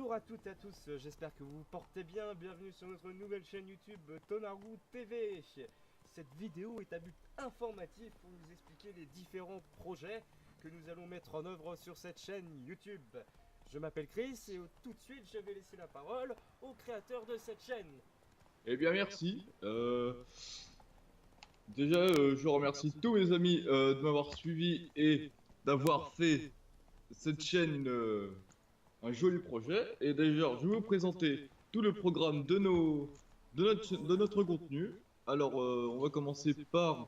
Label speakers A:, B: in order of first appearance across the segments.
A: Bonjour à toutes et à tous, j'espère que vous vous portez bien. Bienvenue sur notre nouvelle chaîne YouTube Tonaru TV. Cette vidéo est à but informatif pour vous expliquer les différents projets que nous allons mettre en œuvre sur cette chaîne YouTube. Je m'appelle Chris et tout de suite je vais laisser la parole au créateur de cette chaîne.
B: Eh bien merci. Déjà, je remercie tous mes amis de m'avoir suivi et d'avoir fait cette chaîne un joli projet. Et d'ailleurs, je vais vous présenter tout le programme de notre contenu. Alors, on va commencer par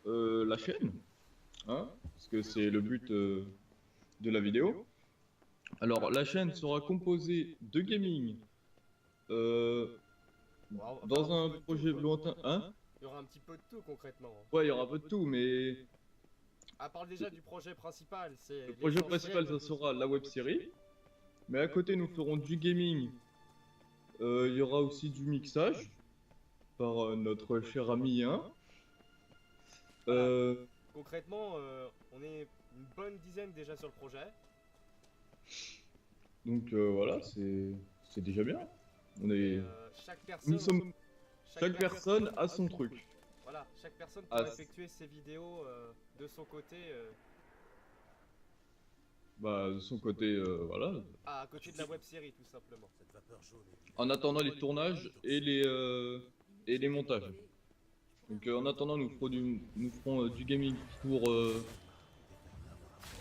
B: la chaîne, hein, parce que c'est le but de la vidéo. Alors, la chaîne sera composée de gaming dans un projet lointain, hein?
A: Il y aura un petit peu de tout concrètement.
B: Ouais, il y aura un peu de tout, mais
A: Parle déjà du projet principal,
B: le
A: c'est
B: projet principal, ça sera la web série. Mais à côté, nous ferons du gaming. Il y aura aussi du mixage par notre cher ami 1.
A: Concrètement, on est une bonne dizaine déjà sur le projet.
B: Donc voilà, c'est déjà bien. On
A: Et,
B: est,
A: chaque personne,
B: nous sommes, chaque personne a son truc.
A: Voilà, chaque personne pourra
B: Ah,
A: effectuer ses vidéos de son côté.
B: Bah, de son côté, voilà.
A: À côté de la web série, tout simplement.
B: En attendant les tournages et les montages. Donc en attendant, nous ferons du gaming pour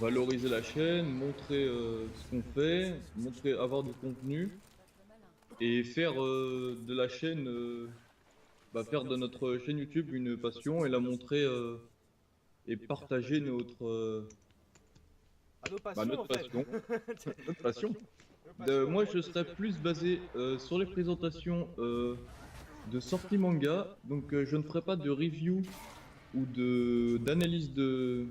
B: valoriser la chaîne, montrer ce qu'on fait, montrer, avoir du contenu et faire de la chaîne, faire de notre chaîne YouTube une passion et la montrer et partager
A: À nos passions,
B: notre
A: en fait.
B: passion. Notre passion.
A: Nos passions,
B: Moi, je serais plus basé sur les présentations de sorties manga, donc je ne ferai pas de review ou d'analyse de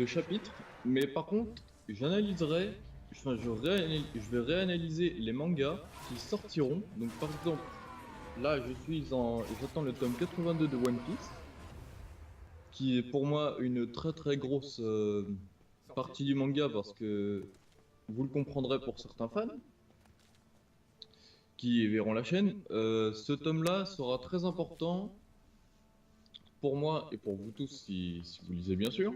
B: chapitres, mais par contre, j'analyserai, je vais réanalyser les mangas qui sortiront. Donc par exemple, là j'attends le tome 82 de One Piece, qui est pour moi une très grosse partie du manga parce que vous le comprendrez pour certains fans qui verront la chaîne. Ce tome-là sera très important pour moi et pour vous tous si vous lisez bien sûr.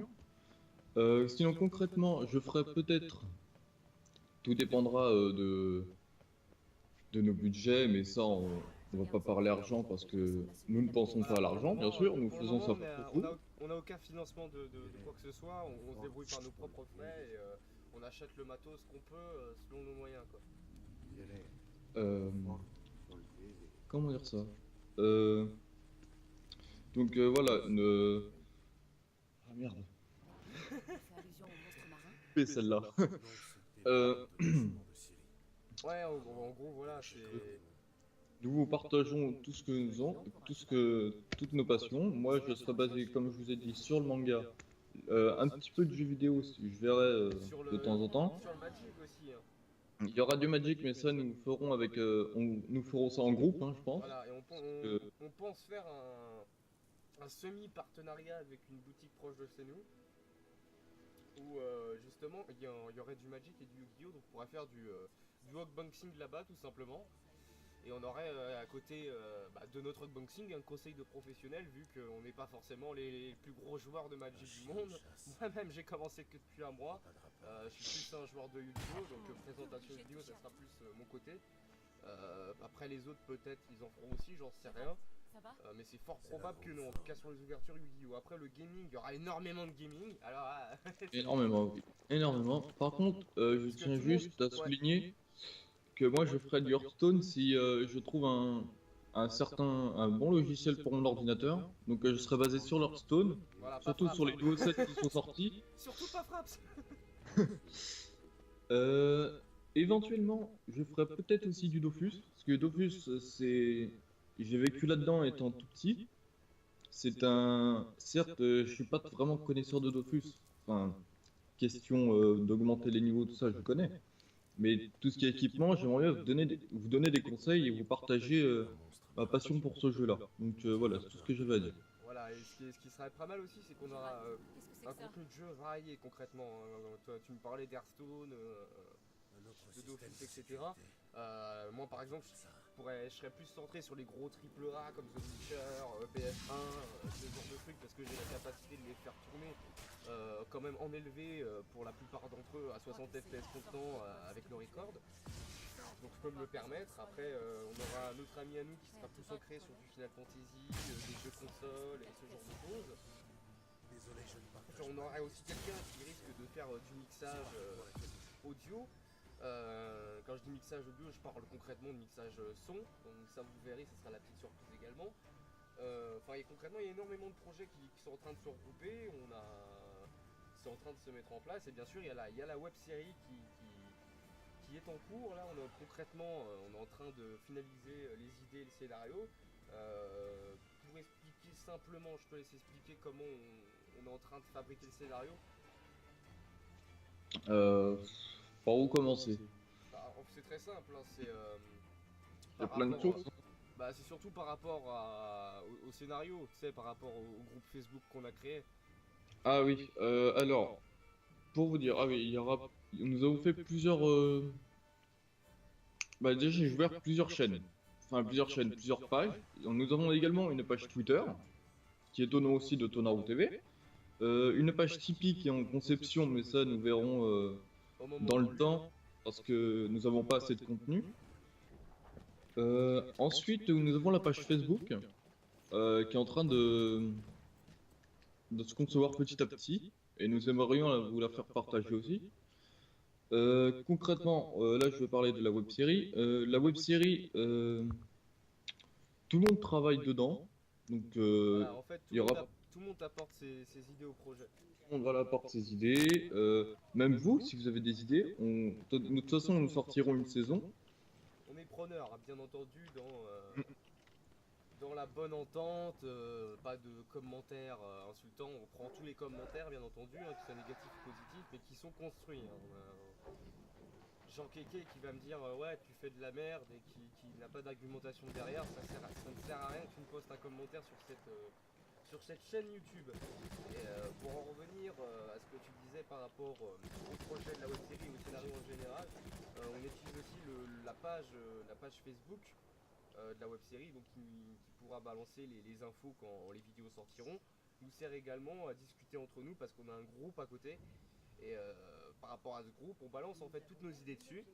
B: Sinon concrètement, je ferai peut-être, tout dépendra de nos budgets, mais ça on va pas parler argent parce que nous ne pensons pas à l'argent, bien sûr, nous
A: Pour le
B: faisons ça
A: moment,
B: pour vous.
A: on a aucun financement de quoi que ce soit. On se débrouille par nos propres frais et on achète le matos qu'on peut selon nos moyens, quoi.
B: Euh, comment dire ça? Donc voilà, ah merde, coupé celle-là. Euh,
A: Ouais, en gros, voilà, c'est.
B: Nous vous partageons tout ce que nous avons, toutes nos passions. Moi, je serai basé, comme je vous ai dit, sur le manga. Un petit peu de jeux vidéo, je verrai de temps en temps.
A: Sur le Magic aussi, hein.
B: Il y aura du Magic, mais ça, nous ferons avec, nous ferons ça en groupe, hein, je pense.
A: Voilà, et
B: Euh,
A: on pense faire un semi-partenariat avec une boutique proche de chez nous. Où justement il y aurait du Magic et du Yu-Gi-Oh! Donc on pourrait faire du hawkboxing là-bas tout simplement. Et on aurait à côté de notre hawkboxing un conseil de professionnels vu qu'on n'est pas forcément les plus gros joueurs de Magic du monde. Moi-même j'ai commencé que depuis un mois. Je suis plus un joueur de Yu-Gi-Oh! Donc présentation Yu-Gi-Oh! Ça sera plus mon côté. Après les autres peut-être ils en feront aussi, j'en sais rien. Mais c'est fort probable que non, en tout cas sur les ouvertures Yu-Gi-Oh! Après le gaming, il y aura énormément de gaming. Alors
B: énormément, oui. Énormément. Par contre, je tiens juste à souligner que moi, je ferai du Hearthstone si je trouve un bon logiciel pour mon ordinateur. Donc, je serai basé sur l'Hearthstone,
A: voilà, pas
B: surtout
A: Fraps,
B: sur les
A: hein.
B: nouveaux sets qui sont sortis.
A: Surtout pas Fraps.
B: Euh, éventuellement, je ferai peut-être aussi du Dofus, parce que Dofus, j'ai vécu là-dedans étant tout petit. Certes, je suis pas vraiment connaisseur de Dofus. Enfin, question d'augmenter les niveaux, tout ça, je connais. Mais tout ce qui est équipement, j'aimerais bien vous donner des conseils et vous partager ma passion pour ce jeu-là. Donc voilà, c'est tout ce que j'avais à dire.
A: Voilà, et ce qui serait pas mal aussi, c'est qu'on aura un contenu de jeu varié concrètement. Toi, tu me parlais d'Hearthstone, d'office, etc. Moi par exemple, je serais plus centré sur les gros triple A comme The Witcher, BF1, ce genre de trucs parce que j'ai la capacité de les faire tourner quand même en élevé pour la plupart d'entre eux à 60 FPS constant avec le record. Donc je peux me le permettre. Après, on aura un autre ami à nous qui sera plus ancré sur du Final Fantasy, des jeux console et ce genre de choses. On aura aussi quelqu'un qui risque de faire du mixage audio. Quand je dis mixage audio, je parle concrètement de mixage son. Donc ça vous verrez, ça sera la petite surprise également. Concrètement, il y a énormément de projets qui sont en train de se regrouper. C'est en train de se mettre en place. Et bien sûr, il y a la web série qui est en cours. Là, concrètement, on est en train de finaliser les idées et le scénario. Pour expliquer simplement, je te laisse expliquer comment on est en train de fabriquer le scénario.
B: Par où commencer?
A: C'est très simple, hein,
B: Il y a plein de choses.
A: c'est surtout par rapport au scénario, tu sais, par rapport au groupe Facebook qu'on a créé.
B: Ah oui, alors, pour vous dire, ah oui, nous avons fait plusieurs. Bah déjà, j'ai ouvert plusieurs chaînes. Enfin, plusieurs chaînes, plusieurs pages. Nous avons également une page Twitter, qui est au nom aussi de Tonaru TV. Une page Tipeee qui est en conception, mais ça, nous verrons dans le temps, parce que nous n'avons pas assez de contenu. Ensuite, nous avons la page Facebook, qui est en train de se concevoir petit à petit, et nous aimerions vous la faire partager aussi. Concrètement, là je vais parler de la web série. La web série, tout le monde travaille dedans, donc
A: Voilà, en fait,
B: il y aura.
A: tout le monde apporte ses idées au projet.
B: Tout le monde va apporter ses idées, même vous, si vous avez des idées. De toute façon, nous sortirons une saison.
A: On est preneur, hein, bien entendu, dans la bonne entente, pas de commentaires insultants. On prend tous les commentaires, bien entendu, hein, qu'ils soient négatifs ou positifs, mais qui sont construits. Hein. Jean Kéké qui va me dire ouais tu fais de la merde et qui n'a pas d'argumentation derrière, ça ne sert à rien que tu me postes un commentaire sur cette chaîne YouTube. Et pour en revenir à ce que tu disais par rapport au projet de la web série et au scénario en général, on utilise aussi la page Facebook de la web série, donc qui pourra balancer les infos quand les vidéos sortiront. Nous sert également à discuter entre nous parce qu'on a un groupe à côté. Et par rapport à ce groupe, on balance en fait toutes nos idées dessus.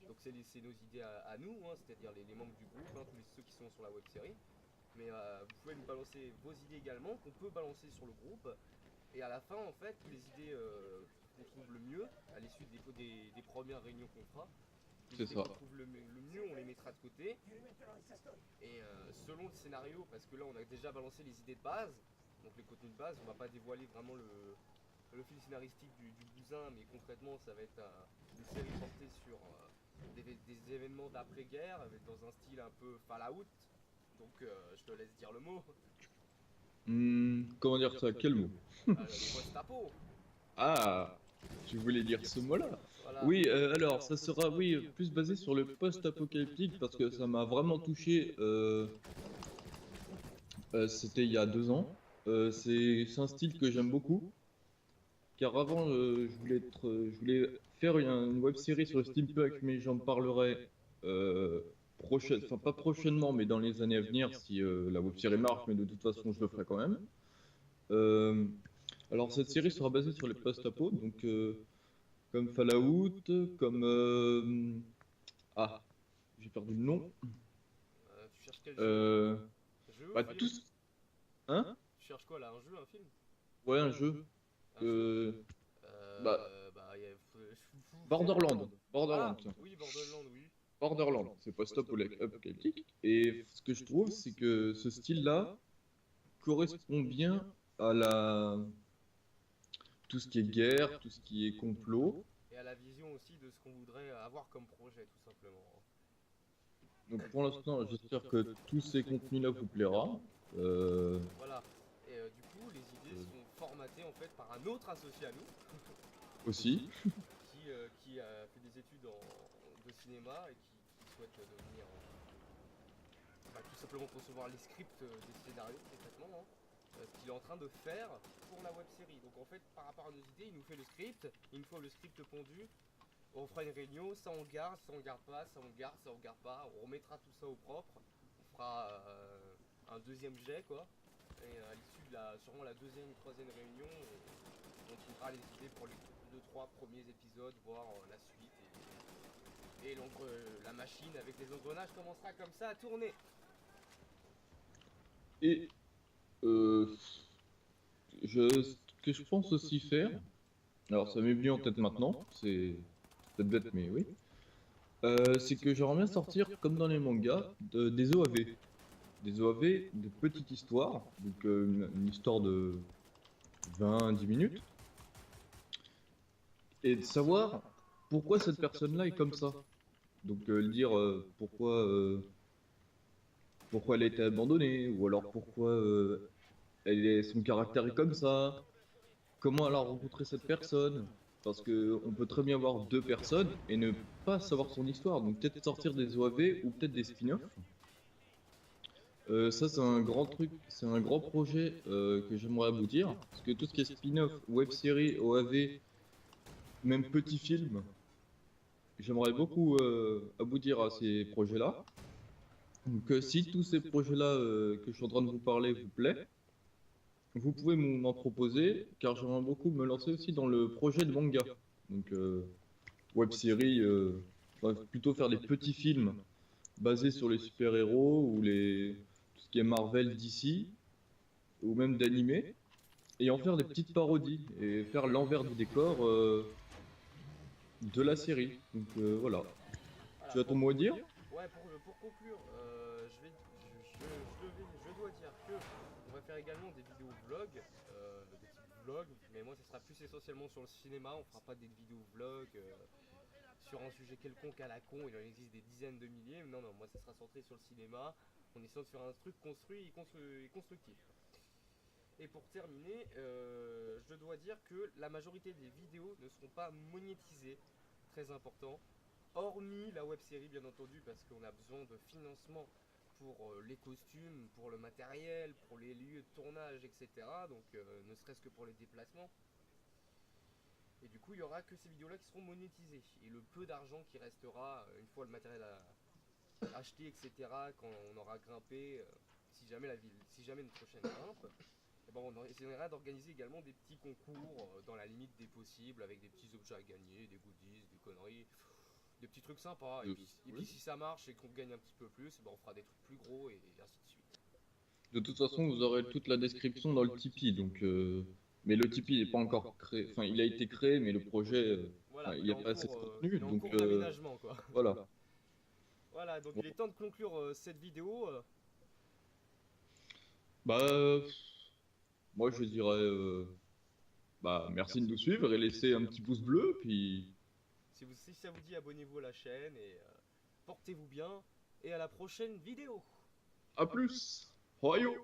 A: Donc c'est nos idées à nous, hein, c'est-à-dire les membres du groupe, hein, tous ceux qui sont sur la web série. Mais vous pouvez nous balancer vos idées également, qu'on peut balancer sur le groupe. Et à la fin, en fait, les idées qu'on trouve le mieux, à l'issue des premières réunions qu'on fera, les idées qu'on trouve le mieux, on les mettra de côté. Et selon le scénario, parce que là on a déjà balancé les idées de base, donc les contenus de base, on va pas dévoiler vraiment le fil scénaristique du bousin, mais concrètement ça va être une série portée sur des événements d'après-guerre, dans un style un peu Fallout. Donc je te laisse dire le mot.
B: Comment dire ça? Quel mot?
A: Le post-apo.
B: Ah, tu voulais dire ce mot-là?
A: Voilà.
B: Oui, alors ça sera oui, plus basé sur le post-apocalyptique parce que ça m'a vraiment touché. C'était il y a 2 ans. C'est un style que j'aime beaucoup. Car avant, je voulais faire une web série sur le steampunk, mais j'en parlerai enfin pas prochainement, mais dans les années à venir si la web série marche, mais de toute façon je le ferai quand même. Alors cette série sera basée sur les post-apo, donc comme Fallout, comme ah, j'ai perdu le nom.
A: Tu cherches quel jeu?
B: Bah tous. Hein?
A: Tu cherches quoi là? Un jeu, un film?
B: Ouais, un jeu. Bah,
A: Borderland.
B: Borderland.
A: Ah, oui, Borderland, oui.
B: Borderland, c'est post-apocalyptique. Et ce que je trouve, c'est que ce style-là correspond bien à tout ce qui est guerre, tout ce qui est complot.
A: Et à la vision aussi de ce qu'on voudrait avoir comme projet, tout simplement.
B: Donc pour l'instant, j'espère que tous ces contenus-là vous plaira.
A: Voilà. Et du coup, les idées sont formatées en fait par un autre associé à nous.
B: Aussi.
A: qui a fait des études de cinéma et qui souhaite devenir tout simplement concevoir les scripts des scénarios concrètement, hein, ce qu'il est en train de faire pour la web série. Donc en fait par rapport à nos idées, il nous fait le script, une fois le script pondu, On fera une réunion, ça on garde, ça on garde pas, ça on garde, ça on garde pas, on remettra tout ça au propre, on fera un deuxième jet quoi, et à l'issue de sûrement la deuxième ou troisième réunion, on trouvera les idées pour les 2-3 premiers épisodes, voire la suite, et la machine avec les engrenages commencera comme ça à tourner.
B: Et ce que je pense aussi faire, alors ça m'est venu en tête maintenant, c'est peut-être bête mais oui, c'est que j'aimerais bien sortir, comme dans les mangas, des OAV. Des OAV de petites histoires, donc une histoire de 20-10 minutes, et de savoir pourquoi cette personne-là est comme ça. Donc dire pourquoi elle a été abandonnée, ou alors pourquoi son caractère est comme ça, comment elle a rencontré cette personne. Parce que on peut très bien voir deux personnes et ne pas savoir son histoire, donc peut-être sortir des OAV ou peut-être des spin-offs. Ça c'est un grand truc, c'est un grand projet que j'aimerais aboutir, parce que tout ce qui est spin-off, web-série, OAV, même petits films, j'aimerais beaucoup aboutir à ces projets-là. Donc si tous ces projets-là que je suis en train de vous parler vous plaît, vous pouvez m'en proposer, car j'aimerais beaucoup me lancer aussi dans le projet de manga. Donc web-série, plutôt faire des petits films basés sur les super-héros ou tout ce qui est Marvel, DC, ou même d'animé, et en faire des petites parodies et faire l'envers du décor de la série. Donc voilà.
A: Voilà,
B: Tu as ton mot à dire?
A: ouais, pour conclure, je dois dire que on va faire également des vidéos vlogs, des petits vlogs, mais moi ça sera plus essentiellement sur le cinéma, on fera pas des vidéos vlogs sur un sujet quelconque à la con, il en existe des dizaines de milliers, non, non, moi ça sera centré sur le cinéma, on essaie de faire un truc construit et constructif. Et pour terminer, je dois dire que la majorité des vidéos ne seront pas monétisées, très important, hormis la web série bien entendu, parce qu'on a besoin de financement pour les costumes, pour le matériel, pour les lieux de tournage, etc. Donc ne serait-ce que pour les déplacements. Et du coup, il y aura que ces vidéos-là qui seront monétisées. Et le peu d'argent qui restera une fois le matériel acheté, etc., quand on aura grimpé, si jamais notre chaîne grimpe, eh ben on essaiera d'organiser également des petits concours dans la limite des possibles, avec des petits objets à gagner, des goodies, des conneries, des petits trucs sympas. Et puis si ça marche et qu'on gagne un petit peu plus, ben on fera des trucs plus gros et ainsi de suite.
B: De toute façon, vous aurez toute la description dans le Tipeee. Donc, mais le Tipeee n'est pas encore créé. Enfin, il a été créé, mais le projet,
A: Voilà,
B: il n'y a pas assez de contenu.
A: il est en
B: Donc,
A: cours d'aménagement quoi.
B: voilà.
A: Voilà, donc il est temps de conclure cette vidéo.
B: Bah, moi, je dirais, bah, merci de nous suivre et laisser un petit pouce bleu. Puis,
A: Si ça vous dit, abonnez-vous à la chaîne et portez-vous bien. Et à la prochaine vidéo.
B: à plus. Royaux.